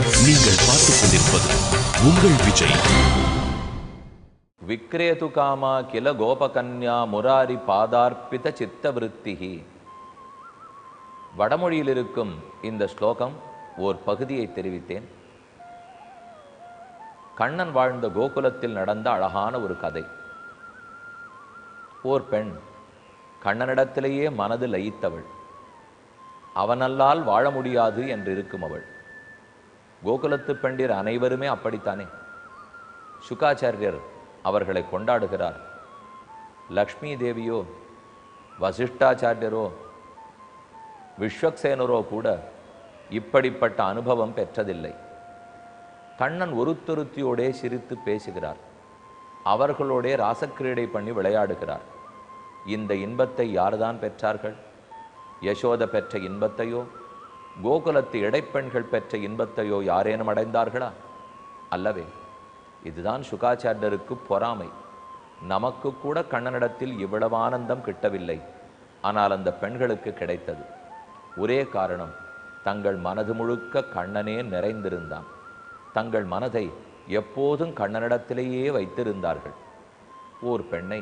நீங்கள் பார்த்துக் கொண்டிருப்பது உங்கள் விஜய். விக்ரேது காமா கில கோபகன்யா முராரி பாதார்ப்பித சித்தவிருத்திகி. வடமொழியில் இருக்கும் இந்த ஸ்லோகம் ஓர் பகுதியை தெரிவித்தேன். கண்ணன் வாழ்ந்த கோகுலத்தில் நடந்த அழகான ஒரு கதை. ஓர் பெண் கண்ணனிடத்திலேயே மனது லயித்தவள். அவனல்லால் வாழ முடியாது என்று இருக்கும் அவள். கோகுலத்து பெண்டிர் அனைவருமே அப்படித்தானே. சுகாச்சாரியர் அவர்களை கொண்டாடுகிறார். லக்ஷ்மி தேவியோ வசிஷ்டாச்சாரியரோ விஸ்வக்சேனரோ கூட இப்படிப்பட்ட அனுபவம் பெற்றதில்லை. கண்ணன் ஒருத்தொருத்தியோடே சிரித்து பேசுகிறார். அவர்களோடே ராசக்கிரீடை பண்ணி விளையாடுகிறார். இந்த இன்பத்தை யார்தான் பெற்றார்கள்? யசோத பெற்ற இன்பத்தையோ கோகுலத்து இடைப்பெண்கள் பெற்ற இன்பத்தையோ யாரேனும் அடைந்தார்களா? அல்லவே. இதுதான் சுகாச்சாரியருக்கு பொறாமை. நமக்கு கூட கண்ணனிடத்தில் இவ்வளவு ஆனந்தம் கிட்டவில்லை, ஆனால் அந்த பெண்களுக்கு கிடைத்தது. ஒரே காரணம், தங்கள் மனது முழுக்க கண்ணனே நிறைந்திருந்தான். தங்கள் மனதை எப்போதும் கண்ணனிடத்திலேயே வைத்திருந்தார்கள். ஓர் பெண்ணை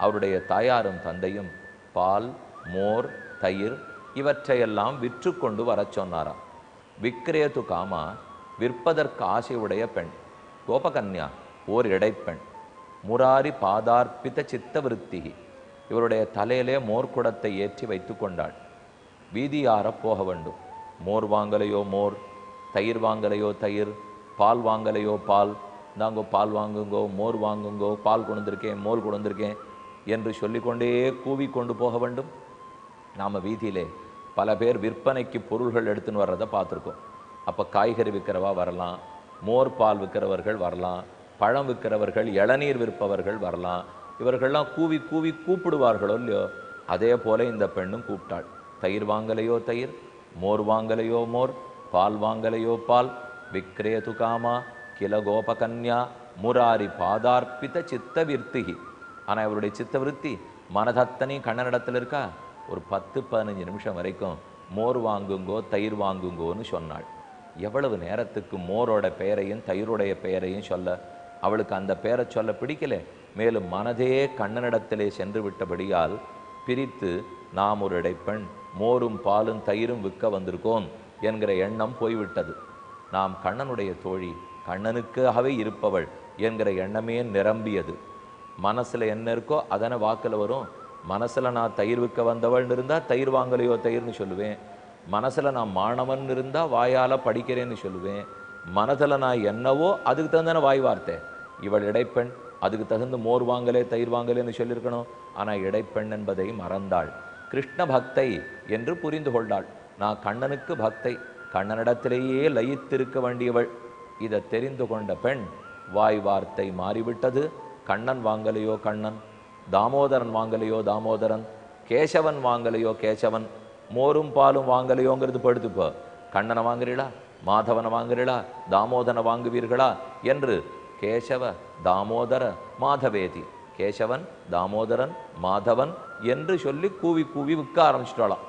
அவருடைய தாயாரும் தந்தையும் பால், மோர், தயிர் இவற்றையெல்லாம் விற்று கொண்டு வரச் சொன்னாராம். விக்ரேது காமா, விற்பதற்கு ஆசையுடைய பெண். கோபகன்யா ஓர் இடைப்பெண். முராரி பாதார்ப்பித சித்தவிருத்திகி. இவருடைய தலையிலே மோர்க்குடத்தை ஏற்றி வைத்து கொண்டாள். வீதியார போக வேண்டும். மோர் வாங்கலையோ மோர், தயிர் வாங்கலையோ தயிர், பால் வாங்கலையோ பால், இந்தாங்கோ பால் வாங்குங்கோ, மோர் வாங்குங்கோ, பால் கொண்டிருக்கேன், மோர் கொண்டிருக்கேன் என்று சொல்லிக்கொண்டே கூவி கொண்டு போக வேண்டும். நாம் வீதியிலே பல பேர் விற்பனைக்கு பொருள்கள் எடுத்துன்னு வர்றதை பார்த்துருக்கோம். அப்போ காய்கறி விற்கிறவா வரலாம், மோர் பால் விற்கிறவர்கள் வரலாம், பழம் விற்கிறவர்கள், இளநீர் விற்பவர்கள் வரலாம். இவர்கள்லாம் கூவி கூவி கூப்பிடுவார்களோ இல்லையோ, அதே போல இந்த பெண்ணும் கூப்பிட்டாள். தயிர் வாங்கலையோ தயிர், மோர் வாங்கலையோ மோர், பால் வாங்கலையோ பால். விக்ரேது காமா கில கோபகன்யா முராரி பாதார்ப்பித சித்தவிருத்திகி. ஆனால் இவருடைய சித்தவிருத்தி மனதத்தனையும் கண்ணனிடத்தில் இருக்கா? ஒரு 10-15 நிமிஷம் வரைக்கும் மோர் வாங்குங்கோ தயிர் வாங்குங்கோன்னு சொன்னாள். எவ்வளவு நேரத்துக்கு மோரோட பெயரையும் தயிருடைய பெயரையும் சொல்ல அவளுக்கு அந்த பெயரை சொல்ல பிடிக்கல. மேலும் மனதே கண்ணனிடத்திலே சென்று விட்டபடியால் பிரித்து நாம் ஒரு இடைப்பெண், மோரும் பாலும் தயிரும் விற்க வந்திருக்கோம் என்கிற எண்ணம் போய்விட்டது. நாம் கண்ணனுடைய தோழி, கண்ணனுக்காகவே இருப்பவள் என்கிற எண்ணமே நிரம்பியது. மனசில் என்ன இருக்கோ அதனை வாக்கில் வரும். மனசில் நான் தயிர் விற்க வந்தவள்னு இருந்தால் தயிர் வாங்கலையோ தயிர்னு சொல்லுவேன். மனசில் நான் மாணவன் இருந்தால் வாயால் படிக்கிறேன்னு சொல்லுவேன். மனதில் நான் என்னவோ அதுக்கு தகுந்தான வாய் வார்த்தை. இவள் இடைப்பெண், அதுக்கு தகுந்த மோர் வாங்கலே தயிர் வாங்கலேன்னு சொல்லியிருக்கணும். ஆனால் இடைப்பெண் என்பதை மறந்தாள். கிருஷ்ண பக்தை என்று புரிந்து கொண்டாள். நான் கண்ணனுக்கு பக்தை, கண்ணனிடத்திலேயே லயித்திருக்க வேண்டியவள். இதை தெரிந்து கொண்ட பெண் வாய் வார்த்தை மாறிவிட்டது. கண்ணன் வாங்கலையோ கண்ணன், தாமோதரன் வாங்கலையோ தாமோதரன், கேசவன் வாங்கலையோ கேசவன், மோரும் பாலும் வாங்கலையோங்கிறது படுத்துப்போ. கண்ணனை வாங்குறீளா, மாதவனை வாங்குறீளா, தாமோதரனை வாங்குவீர்களா என்று கேசவ தாமோதர மாதவேதி, கேசவன் தாமோதரன் மாதவன் என்று சொல்லி கூவி கூவி விற்க ஆரம்பிச்சிட்டாளாம்.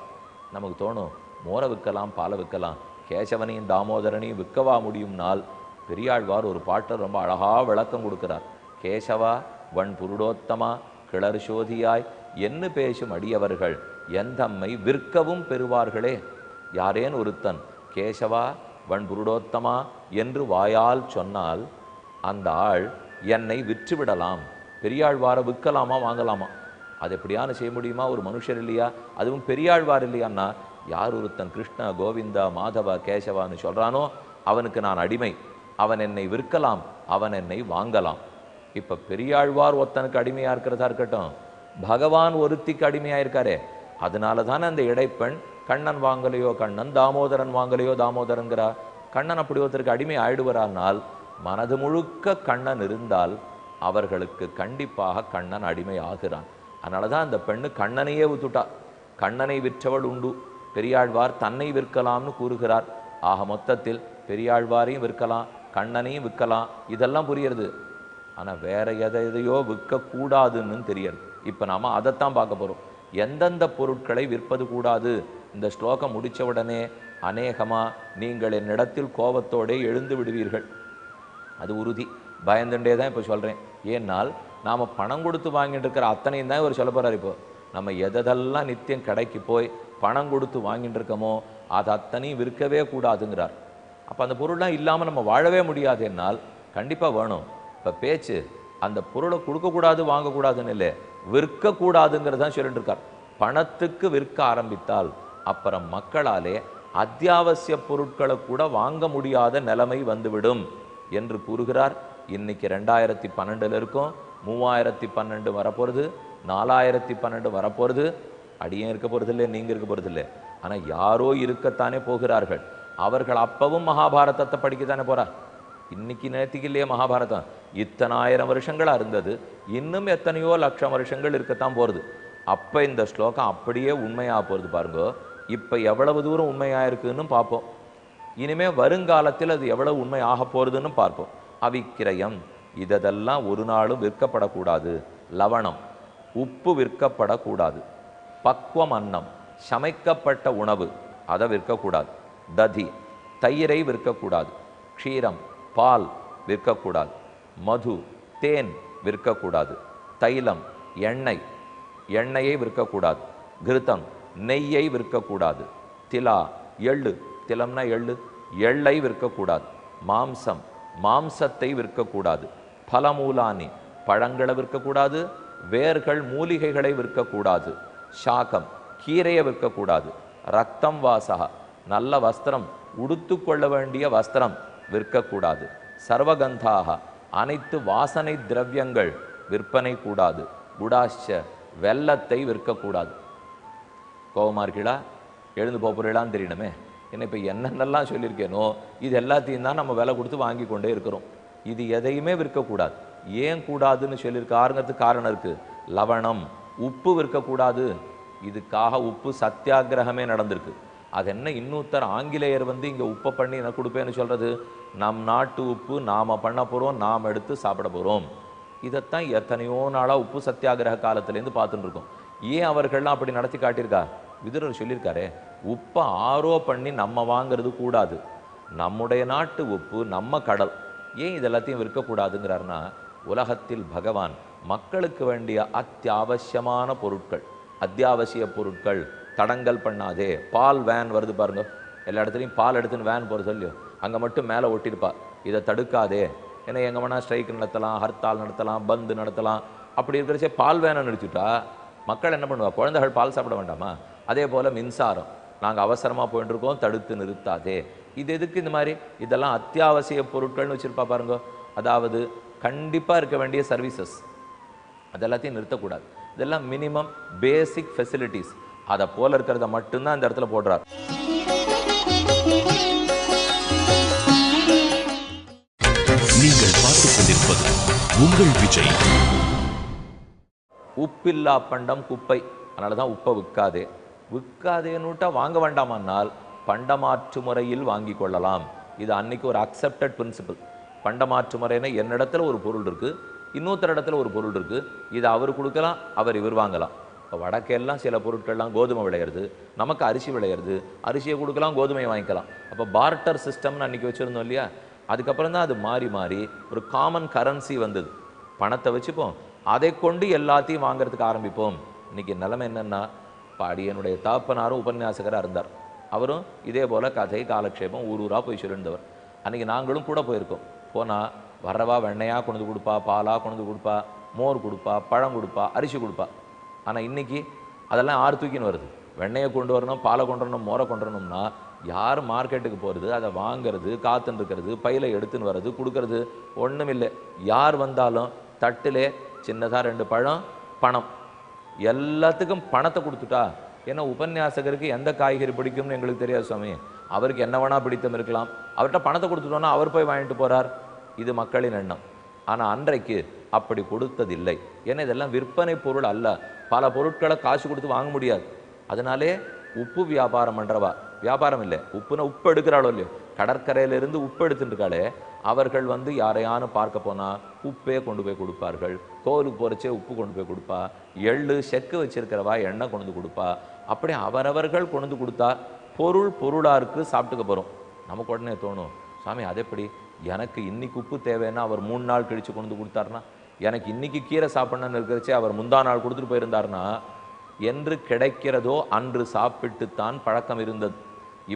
நமக்கு தோணும், மோரை விற்கலாம் பாலை விற்கலாம், கேசவனையும் தாமோதரனையும் விற்கவா முடியும்னால் பெரியாழ்வார் ஒரு பாட்டை ரொம்ப அழகாக விளக்கம் கொடுக்கிறார். கேசவா வன் புருடோத்தமா கிளர் சோதியாய் என்று பேசும் அடியவர்கள் எந்தம்மை விற்கவும் பெறுவார்களே. யாரேன் ஒருத்தன் கேசவா வன் புருடோத்தமா என்று வாயால் சொன்னால் அந்த ஆள் என்னை விற்றுவிடலாம். பெரியாழ்வாரை விற்கலாமா வாங்கலாமா? அது எப்படியான செய்ய முடியுமா? ஒரு மனுஷர் இல்லையா, அதுவும் பெரியாழ்வார் இல்லையான்னா யார் ஒருத்தன் கிருஷ்ண கோவிந்தா மாதவ கேசவான்னு சொல்கிறானோ அவனுக்கு நான் அடிமை. அவன் என்னை விற்கலாம், அவன் என்னை வாங்கலாம். இப்போ பெரியாழ்வார் ஒருத்தனுக்கு அடிமையாக இருக்கிறதா இருக்கட்டும், பகவான் ஒருத்திக்கு அடிமையாக இருக்காரே. அதனால தானே அந்த இடைப்பெண் கண்ணன் வாங்கலையோ கண்ணன், தாமோதரன் வாங்கலையோ தாமோதரன்கிறா. கண்ணன் அப்படி ஒருத்தருக்கு அடிமை ஆயிடுவரானால் மனது முழுக்க கண்ணன் இருந்தால் அவர்களுக்கு கண்டிப்பாக கண்ணன் அடிமை ஆகிறான். அதனால தான் அந்த பெண்ணு கண்ணனையே விட்டுட்டா. கண்ணனை விற்றவள் உண்டு, பெரியாழ்வார் தன்னை விற்கலாம்னு கூறுகிறார். ஆக மொத்தத்தில் பெரியாழ்வாரையும் விற்கலாம், கண்ணனையும் விற்கலாம், இதெல்லாம் புரியுறது. ஆனால் வேற எதையோ விற்கக்கூடாதுன்னு தெரியாது. இப்போ நாம் அதைத்தான் பார்க்க போகிறோம். எந்தெந்த பொருட்களை விற்பது கூடாது. இந்த ஸ்லோகம் முடித்த உடனே அநேகமா நீங்கள் என்னிடத்தில் கோபத்தோடே எழுந்து விடுவீர்கள். அது உறுதி. பயந்துட்டே தான் இப்போ சொல்கிறேன். ஏன்னால் நாம் பணம் கொடுத்து வாங்கிட்டு இருக்கிற அத்தனையும் தான் இவர் சொல்ல போகிறார். இப்போ நம்ம எதெல்லாம் நித்தியம் கடைக்கு போய் பணம் கொடுத்து வாங்கிட்டு இருக்கோமோ அது அத்தனையும் விற்கவே கூடாதுங்கிறார். அப்போ அந்த பொருள்லாம் இல்லாமல் நம்ம வாழவே முடியாது. என்னால் கண்டிப்பாக வேணும். இப்போ பேச்சு அந்த பொருளை கொடுக்கக்கூடாது வாங்கக்கூடாதுன்னு இல்லை, விற்கக்கூடாதுங்கிறது தான் சொல்லிட்டு இருக்கார். பணத்துக்கு விற்க ஆரம்பித்தால் அப்புறம் மக்களாலே அத்தியாவசிய பொருட்களை கூட வாங்க முடியாத நிலைமை வந்துவிடும் என்று கூறுகிறார். இன்னைக்கு 2012 இருக்கும், 3012 வரப்போகிறது, 4012 வரப்போகிறது. அடியும் இருக்க போகிறது இல்லை, நீங்கள் இருக்க போகிறது இல்லை. ஆனால் யாரோ இருக்கத்தானே போகிறார்கள். அவர்கள் அப்பவும் மகாபாரதத்தை படிக்கத்தானே போகிறார். இன்னைக்கு நேற்றுக்கு இல்லையே மகாபாரதம், இத்தனை 1000 வருஷங்களாக இருந்தது, இன்னும் எத்தனையோ லட்சம் வருஷங்கள் இருக்கத்தான் போகிறது. அப்போ இந்த ஸ்லோகம் அப்படியே உண்மையாக போகிறது பாருங்க. இப்போ எவ்வளவு தூரம் உண்மையாக இருக்குன்னு பார்ப்போம். இனிமேல் வருங்காலத்தில் அது எவ்வளவு உண்மை ஆக போகிறதுன்னு பார்ப்போம். அவிக்கிரயம் இதெல்லாம் ஒரு நாளும் விற்கப்படக்கூடாது. லவணம் உப்பு விற்கப்படக்கூடாது. பக்வம் அன்னம் சமைக்கப்பட்ட உணவு அதை விற்கக்கூடாது. ததி தயிரை விற்கக்கூடாது. க்ஷீரம் பால் விற்கக்கூடாது. மது தேன் விற்கக்கூடாது. தைலம் எண்ணெய் எண்ணெயை விற்கக்கூடாது. கிருத்தம் நெய்யை விற்கக்கூடாது. திலா எள்ளு திலம்னா எள்ளு எள்ளை விற்கக்கூடாது. மாம்சம் மாம்சத்தை விற்கக்கூடாது. பலமூலானி பழங்களை விற்கக்கூடாது. வேர்கள் மூலிகைகளை விற்கக்கூடாது. சாகம் கீரையை விற்கக்கூடாது. ரத்தம் வாசக நல்ல வஸ்திரம் உடுத்து கொள்ள வேண்டிய வஸ்திரம் விற்கக்கூடாது. சர்வகந்தாக அனைத்து வாசனை திரவியங்கள் விற்பனை கூடாது. குடாச்ச வெல்லத்தை விற்கக்கூடாது. கோபமார்களா எழுந்து போகிறான்னு தெரியணுமே. என்ன இப்போ என்னென்னலாம் சொல்லியிருக்கேனோ இது எல்லாத்தையும் தான் நம்ம விலை கொடுத்து வாங்கி கொண்டே இருக்கிறோம். இது எதையுமே விற்கக்கூடாது. ஏன் கூடாதுன்னு சொல்லியிருக்காருங்கிறதுக்கு காரணம் இருக்குது. லவணம் உப்பு விற்கக்கூடாது. இதுக்காக உப்பு சத்தியாகிரகமே நடந்திருக்கு. அது என்ன இன்னொருத்தர் ஆங்கிலேயர் வந்து இங்கே உப்பை பண்ணி என்ன கொடுப்பேன்னு சொல்கிறது. நம் நாட்டு உப்பு நாம் பண்ண போகிறோம், நாம் எடுத்து சாப்பிட போகிறோம். இதைத்தான் எத்தனையோ நாளாக உப்பு சத்தியாகிரக காலத்துலேருந்து பார்த்துட்டு இருக்கோம். ஏன் அவர்கள்லாம் அப்படி நடத்தி காட்டியிருக்கா? விதுரர் சொல்லியிருக்காரே, உப்பை ஆரோ பண்ணி நம்ம வாங்கிறது கூடாது. நம்முடைய நாட்டு உப்பு நம்ம கடல். ஏன் இதெல்லாத்தையும் விற்கக்கூடாதுங்கிறாருன்னா, உலகத்தில் பகவான் மக்களுக்கு வேண்டிய அத்தியாவசியமான பொருட்கள், அத்தியாவசிய பொருட்கள் தடங்கல் பண்ணாதே. பால் வேன் வருது பாருங்க, எல்லா இடத்துலையும் பால் எடுத்துன்னு வேன் போகிறது இல்லையோ, அங்கே மட்டும் மேலே ஒட்டியிருப்பா, இதை தடுக்காதே. ஏன்னா எங்கே வேணால் ஸ்ட்ரைக் நடத்தலாம், ஹர்த்தால் நடத்தலாம், பந்து நடத்தலாம். அப்படி இருக்கிறச்சே பால் வேனை நிறுத்திட்டா மக்கள் என்ன பண்ணுவா? குழந்தைகள் பால் சாப்பிட வேண்டாமா? அதே போல் மின்சாரம் நாங்கள் அவசரமாக போயிட்டுருக்கோம், தடுத்து நிறுத்தாதே. இது எதுக்கு இந்த மாதிரி? இதெல்லாம் அத்தியாவசிய பொருட்கள்னு வச்சுருப்பா பாருங்க. அதாவது கண்டிப்பாக இருக்க வேண்டிய சர்வீசஸ் அதெல்லாத்தையும் நிறுத்தக்கூடாது. இதெல்லாம் மினிமம் பேசிக் ஃபெசிலிட்டிஸ். அதை போல இருக்கிறத மட்டும்தான் இந்த இடத்துல போடுறார். நீங்கள் பார்த்துக் கொண்டிருப்பது உங்கள் விஜய். உப்பில்லா பண்டம் குப்பை. அதனால தான் உப்பை விற்காதே. விற்காதேன்னுட்டா வாங்க வேண்டாமானால் பண்டமாற்று முறையில் வாங்கி கொள்ளலாம். இது அன்னைக்கு ஒரு அக்செப்டட் பிரின்சிபல். பண்டமாற்று முறைன்னா என்னிடத்துல ஒரு பொருள் இருக்குது, இன்னொருத்தர் இடத்துல ஒரு பொருள் இருக்குது, இதை அவர் கொடுக்கலாம், அவர் இவர் வாங்கலாம். இப்போ வடக்கெல்லாம் சில பொருட்கள்லாம் கோதுமை விளையிறது, நமக்கு அரிசி விளையிறது, அரிசியை கொடுக்கலாம், கோதுமையை வாங்கிக்கலாம். அப்போ பார்ட்டர் சிஸ்டம்னு அன்றைக்கி வச்சுருந்தோம் இல்லையா? அதுக்கப்புறம் தான் அது மாறி மாறி ஒரு காமன் கரன்சி வந்தது. பணத்தை வச்சுப்போம், அதை கொண்டு எல்லாத்தையும் வாங்கிறதுக்கு ஆரம்பிப்போம். இன்றைக்கி நிலைமை என்னென்னா, பாடியனுடைய தாப்பனாரும் உபன்யாசகராக இருந்தார். அவரும் இதே போல் கதை காலக்ஷேபம் ஊர் ஊராக போய் சொல்லியிருந்தவர். அன்றைக்கி நாங்களும் கூட போயிருக்கோம். போனால் வரவா வெண்ணையாக கொண்டு கொடுப்பா, பாலாக கொண்டு கொடுப்பா, மோர் கொடுப்பா, பழம் கொடுப்பா, அரிசி கொடுப்பா. ஆனால் இன்றைக்கி அதெல்லாம் ஆறு தூக்கின்னு வருது. வெண்ணையை கொண்டு வரணும், பாலை கொண்டு வரணும், மோரை கொண்டு வரணும்னா யார் மார்க்கெட்டுக்கு போகிறது? அதை வாங்கிறது, காத்துன்னு இருக்கிறது, பையில் எடுத்துன்னு வர்றது, கொடுக்கறது ஒன்றும் இல்லை. யார் வந்தாலும் தட்டிலே சின்னதாக 2 பழம், பணம், எல்லாத்துக்கும் பணத்தை கொடுத்துட்டா. ஏன்னா உபன்யாசகருக்கு எந்த காய்கறி பிடிக்கும்னு எங்களுக்கு தெரியாது சுவாமி. அவருக்கு என்ன வேணால் பிடித்தம் இருக்கலாம். அவர்கிட்ட பணத்தை கொடுத்துட்டோன்னா அவர் போய் வாங்கிட்டு போகிறார். இது மக்களின் எண்ணம். ஆனால் அன்றைக்கு அப்படி கொடுத்ததில்லை. ஏன்னா இதெல்லாம் விற்பனை பொருள் அல்ல. பல பொருட்களை காசு கொடுத்து வாங்க முடியாது. அதனாலே உப்பு வியாபாரம் பண்ணுறவா, வியாபாரம் இல்லை, உப்புனா உப்பு எடுக்கிறாளோ இல்லையோ, கடற்கரையிலிருந்து உப்பு எடுத்துட்டு இருக்காளே, அவர்கள் வந்து யாரையானு பார்க்க போனால் உப்பே கொண்டு போய் கொடுப்பார்கள். கோவிலுக்கு போகிறச்சே உப்பு கொண்டு போய் கொடுப்பா, எள்ளு செக்கு வச்சிருக்கிறவா எண்ணெய் கொண்டு கொடுப்பா. அப்படி அவரவர்கள் கொண்டு கொடுத்தா பொருள் பொருளாக இருக்குது, சாப்பிட்டுக்க போகிறோம். நமக்கு உடனே தோணும், சாமி அது எப்படி, எனக்கு இன்னைக்கு உப்பு தேவைன்னா அவர் 3 நாள் கழித்து கொண்டு வந்து கொடுத்தாருனா, எனக்கு இன்னைக்கு கீரை சாப்பிடணும்னு இருக்கிறச்சே அவர் முந்தா நாள் கொடுத்துட்டு போயிருந்தாருன்னா, என்று கிடைக்கிறதோ அன்று சாப்பிட்டுத்தான் பழக்கம் இருந்தது.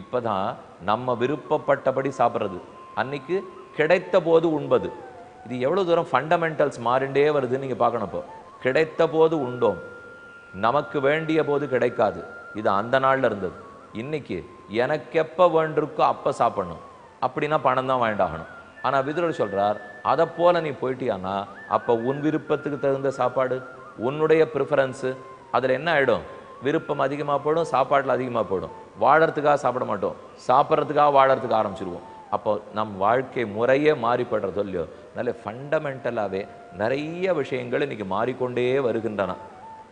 இப்போ தான் நம்ம விருப்பப்பட்டபடி சாப்பிட்றது, அன்னைக்கு கிடைத்த போது உண்பது. இது எவ்வளோ தூரம் ஃபண்டமெண்டல்ஸ் மாறிண்டே வருதுன்னு நீங்கள் பார்க்கணும். இப்போ கிடைத்த போது உண்டோம், நமக்கு வேண்டிய போது கிடைக்காது. இது அந்த நாளில் இருந்தது. இன்னைக்கு எனக்கு எப்போ வேண்டிருக்கோ அப்போ சாப்பிடணும், அப்படின்னா பணம் தான் வாங்கிட்டாகணும். ஆனால் விதுரர் சொல்கிறார், அதை போல் நீ போயிட்டியானா அப்போ உன் விருப்பத்துக்கு தகுந்த சாப்பாடு, உன்னுடைய ப்ரிஃபரன்ஸு, அதில் என்ன ஆகிடும், விருப்பம் அதிகமாக போயிடும், சாப்பாட்டில் அதிகமாக போயிடும். வாழறதுக்காக சாப்பிட மாட்டோம், சாப்பிட்றதுக்காக வாழறதுக்கு ஆரம்பிச்சிருவோம். அப்போ நம் வாழ்க்கை முறையே மாறிப்படுறதோ இல்லையோ, நல்ல ஃபண்டமெண்டலாகவே நிறைய விஷயங்கள் இன்றைக்கி மாறிக்கொண்டே வருகின்றன.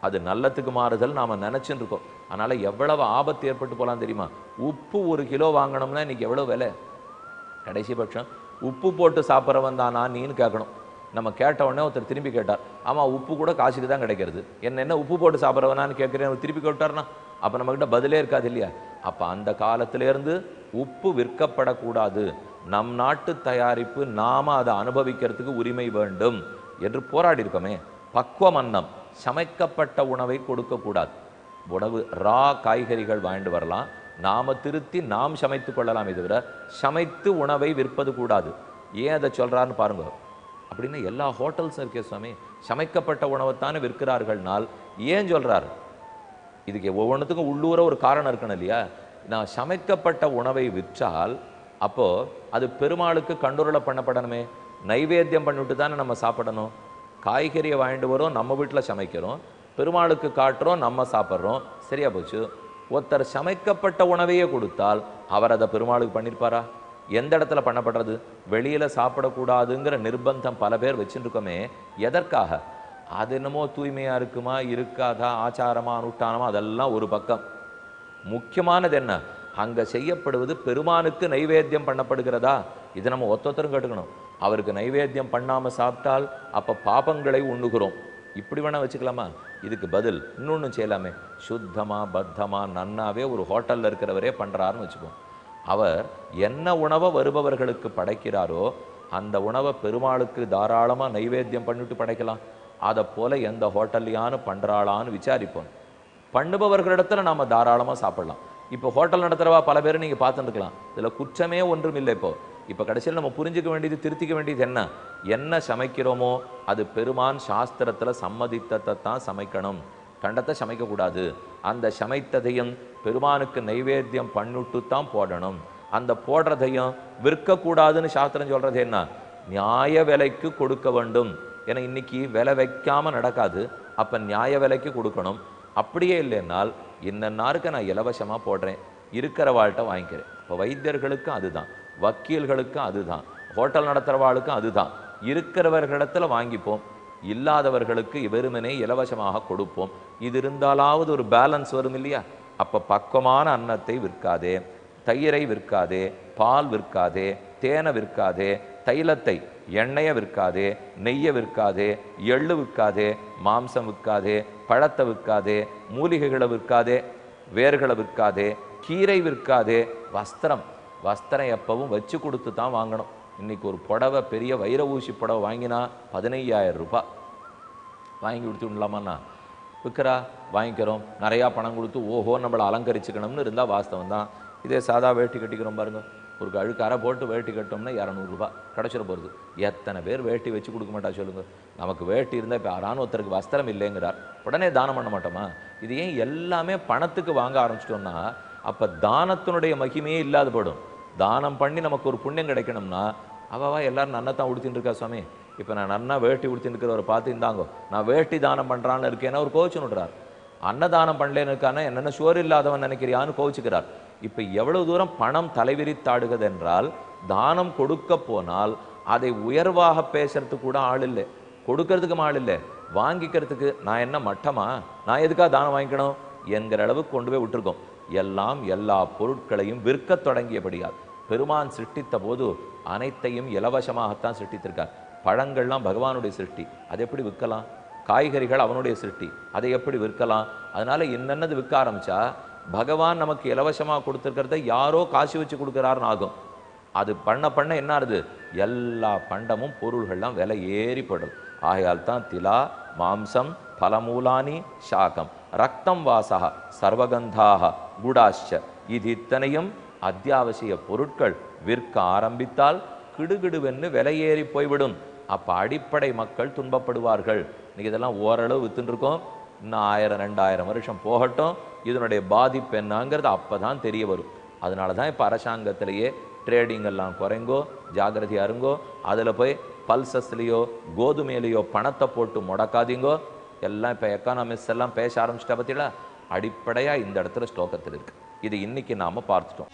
அது நல்லத்துக்கு மாறுதல் நாம் நினச்சின்னு இருக்கோம். அதனால் எவ்வளவு ஆபத்து ஏற்பட்டு போகலாம் தெரியுமா? உப்பு 1 கிலோ வாங்கினோம்னா இன்றைக்கி எவ்வளோ விலை? கடைசி பட்சம் உப்பு போட்டு சாப்பிட்றவன் தானா நீன்னு கேட்கணும். நம்ம கேட்ட உடனே ஒருத்தர் திரும்பி கேட்டார், ஆமாம் உப்பு கூட காசுக்கு தான் கிடைக்கிறது, என்ன உப்பு போட்டு சாப்பிட்றவனான்னு கேட்குறேன், திருப்பி கேட்டார்னா அப்போ நம்மக்கிட்ட பதிலே இருக்காது இல்லையா? அப்போ அந்த காலத்திலேருந்து உப்பு விற்கப்படக்கூடாது, நம் நாட்டு தயாரிப்பு, நாம் அதை அனுபவிக்கிறதுக்கு உரிமை வேண்டும் என்று போராடி இருக்கோமே. பக்குவம் அன்னம், சமைக்கப்பட்ட உணவை கொடுக்கக்கூடாது. உணவு ரா காய்கறிகள் வாங்கிட்டு வரலாம், நாம் திருத்தி நாம் சமைத்து கொள்ளலாம், தவிர சமைத்து உணவை விற்பது கூடாது. ஏன் அதை சொல்கிறான்னு பாருங்க. அப்படின்னு எல்லா ஹோட்டல்ஸும் இருக்கே சுவாமி, சமைக்கப்பட்ட உணவைத்தானே விற்கிறார்கள்னால் ஏன் சொல்கிறார்? இதுக்கு ஒவ்வொன்றுத்துக்கும் உள்ளூர ஒரு காரணம் இருக்கணும் இல்லையா? நான் சமைக்கப்பட்ட உணவை விற்றால் அப்போது அது பெருமாளுக்கு கண்டுருளை பண்ணப்படணுமே, நைவேத்தியம் பண்ணிவிட்டு தானே நம்ம சாப்பிடணும். காய்கறியை வாங்கிட்டு வரோம், நம்ம வீட்டில் சமைக்கிறோம், பெருமாளுக்கு காட்டுறோம், நம்ம சாப்பிட்றோம், சரியா போச்சு. ஒருத்தர் சமைக்கப்பட்ட உணவையே கொடுத்தால் அவர் அதை பெருமாளுக்கு பண்ணியிருப்பாரா? எந்த இடத்துல பண்ணப்படுறது? வெளியில் சாப்பிடக்கூடாதுங்கிற நிர்பந்தம் பல பேர் வச்சுருக்கோமே, எதற்காக? அது என்னமோ தூய்மையாக இருக்குமா இருக்காதா, ஆச்சாரமா அனுஷ்டானமா, அதெல்லாம் ஒரு பக்கம். முக்கியமானது என்ன, அங்கே செய்யப்படுவது பெருமானுக்கு நைவேத்தியம் பண்ணப்படுகிறதா? இதை நம்ம ஒத்தொத்தரும் கேட்டுக்கணும். அவருக்கு நைவேத்தியம் பண்ணாமல் சாப்பிட்டால் அப்போ பாபங்களை உண்ணுகிறோம், இப்படி வேணால் வச்சுக்கலாமா? இதுக்கு பதில் இன்னொன்று செய்யலாமே, சுத்தமாக பத்தமாக நன்னாவே ஒரு ஹோட்டலில் இருக்கிறவரே பண்ணுறாருன்னு வச்சுப்போம். அவர் என்ன உணவை வருபவர்களுக்கு படைக்கிறாரோ அந்த உணவை பெருமாளுக்கு தாராளமாக நைவேத்தியம் பண்ணிவிட்டு படைக்கலாம். அதை போல் எந்த ஹோட்டல்லையானு பண்ணுறாளான்னு விசாரிப்போம். பண்ணுபவர்களிடத்துல நாம் தாராளமாக சாப்பிடலாம். இப்போ ஹோட்டல் நடத்துகிறவா பல பேர் நீங்கள் பார்த்துருக்கலாம், இதில் குற்றமே ஒன்றும் இல்லை. இப்போ கடைசியில் நம்ம புரிஞ்சிக்க வேண்டியது, திருத்திக்க வேண்டியது என்ன சமைக்கிறோமோ அது பெருமான் சாஸ்திரத்தில் சம்மதித்தத்தை தான் சமைக்கணும், கண்டத்தை சமைக்கக்கூடாது. அந்த சமைத்ததையும் பெருமானுக்கு நைவேத்தியம் பண்ணிட்டு தான் போடணும். அந்த போடுறதையும் விற்கக்கூடாதுன்னு சாஸ்திரம் சொல்கிறது என்ன, நியாய விலைக்கு கொடுக்க வேண்டும். ஏன்னா இன்னைக்கு விலை வைக்காமல் நடக்காது, அப்போ நியாய விலைக்கு கொடுக்கணும். அப்படியே இல்லைன்னால் இன்னன்னாருக்கு நான் இலவசமாக போடுறேன், இருக்கிற வாழ்கிட்ட வாங்கிக்கிறேன். இப்போ வைத்தியர்களுக்கும் அதுதான், வக்கீல்களுக்கும் அதுதான், ஹோட்டல் நடத்துகிறவாளுக்கும் அதுதான். இருக்கிறவர்களிடத்தில் வாங்கிப்போம், இல்லாதவர்களுக்கு வெறுமனே இலவசமாக கொடுப்போம். இது இருந்தாலாவது ஒரு பேலன்ஸ் வரும் இல்லையா? அப்போ பக்குவமான அன்னத்தை விற்காதே, தயிரை விற்காதே, பால் விற்காதே, தேனை விற்காதே, தைலத்தை எண்ணெயை விற்காதே, நெய்யை விற்காதே, எள்ளு விற்காதே, மாம்சம் விற்காதே, பழத்தை விற்காதே, மூலிகைகளை விற்காதே, வேர்களை விற்காதே, கீரை விற்காதே. வஸ்திரம் எப்பவும் வச்சு கொடுத்து தான் வாங்கணும். இன்றைக்கி ஒரு புடவை, பெரிய வைர ஊசி புடவை வாங்கினா 15,000 ரூபாய் வாங்கி கொடுத்துடலாமாண்ணா? விற்கிறா, வாங்கிக்கிறோம், நிறையா பணம் கொடுத்து ஓஹோ நம்மளை அலங்கரிச்சுக்கணும்னு இருந்தால் வாஸ்தவம் தான். இதே சாதா வேட்டி கட்டிக்கிறோம் பாருங்கள், ஒரு அழுக்கு அரை போட்டு வேட்டி கட்டோம்னா 200 ரூபாய் கிடச்சிட போகிறது. எத்தனை பேர் வேட்டி வச்சு கொடுக்க மாட்டா சொல்லுங்கள்? நமக்கு வேட்டி இருந்தால் இப்போ யாரான ஒருத்தருக்கு வஸ்திரம் இல்லைங்கிறார், உடனே தானம் பண்ண மாட்டோமா? இது ஏன் எல்லாமே பணத்துக்கு வாங்க ஆரம்பிச்சிட்டோம்னா அப்போ தானத்தினுடைய மகிமையே இல்லாத போடும். தானம் பண்ணி நமக்கு ஒரு புண்ணியம் கிடைக்கணும்னா அவாவா எல்லாரும் நன்னத்தான் உடுத்தின்னு இருக்கா சுவாமி, இப்போ நான் நன்னா வேட்டி உடுத்தின்னு இருக்கிறவரை பார்த்து இருந்தாங்கோ நான் வேட்டி தானம் பண்ணுறான்னு இருக்கேன்னா ஒரு கோவிச்சு விடுறார். அன்னதானம் பண்ணலேன்னு இருக்கானா என்னென்ன ஷோர் இல்லாதவன் நினைக்கிறியான்னு கோவிச்சுக்கிறார். இப்போ எவ்வளவு தூரம் பணம் தலைவிரித்தாடுகிறது என்றால், தானம் கொடுக்க போனால் அதை உயர்வாக பேசுறதுக்கு கூட ஆள் இல்லை, கொடுக்கறதுக்கும் ஆள் இல்லை, வாங்கிக்கிறதுக்கு நான் என்ன மட்டமா, நான் எதுக்காக தானம் வாங்கிக்கணும் என்கிற அளவுக்கு கொண்டு போய் விட்டுருக்கோம். எல்லாம் எல்லா பொருட்களையும் விற்க தொடங்கியபடியால் பெருமான் சிருஷ்டித்த போது அனைத்தையும் இலவசமாகத்தான் சிருஷ்டித்திருக்கார். பழங்கள்லாம் பகவானுடைய சிருஷ்டி, அதை எப்படி விற்கலாம்? காய்கறிகள் அவனுடைய சிருஷ்டி, அதை எப்படி விற்கலாம்? அதனால என்னென்னது விற்க ஆரம்பிச்சா பகவான் நமக்கு இலவசமாக கொடுத்துருக்கிறத யாரோ காசு வச்சு கொடுக்குறாருன்னு ஆகும். அது பண்ண பண்ண என்ன ஆகுது, எல்லா பண்டமும் பொருள்கள்லாம் விலை ஏறிப்படும். ஆகையால் தான் திலா மாம்சம் பலமூலானி சாகம் ரக்தம் வாசக சர்வகந்தாக குடாஷ்ச, இது இத்தனையும் அத்தியாவசிய பொருட்கள் விற்க ஆரம்பித்தால் கிடுகிடுவென்னு விலையேறி போய்விடும். அப்போ அடிப்படை மக்கள் துன்பப்படுவார்கள். இன்னைக்கு இதெல்லாம் ஓரளவு வித்துன்னு இருக்கோம். இன்னும் 1000-2000 வருஷம் போகட்டும், இதனுடைய பாதிப்பு என்னங்கிறது அப்போ தான் தெரிய வரும். அதனால தான் இப்போ அரசாங்கத்திலேயே ட்ரேடிங் எல்லாம் குறைங்கோ, ஜாகிரதையாக இருங்கோ, அதில் போய் பல்சஸ்லேயோ கோதுமையிலையோ பணத்தை போட்டு முடக்காதீங்கோ. எல்லாம் இப்போ எக்கானமிஸ்ட் எல்லாம் பேச ஆரம்பிச்சிட்டா பற்றில அடிப்படையாக இந்த இடத்துல ஸ்லோகத்தில் இருக்குது. இது இன்னைக்கு நாம் பார்த்துட்டோம்.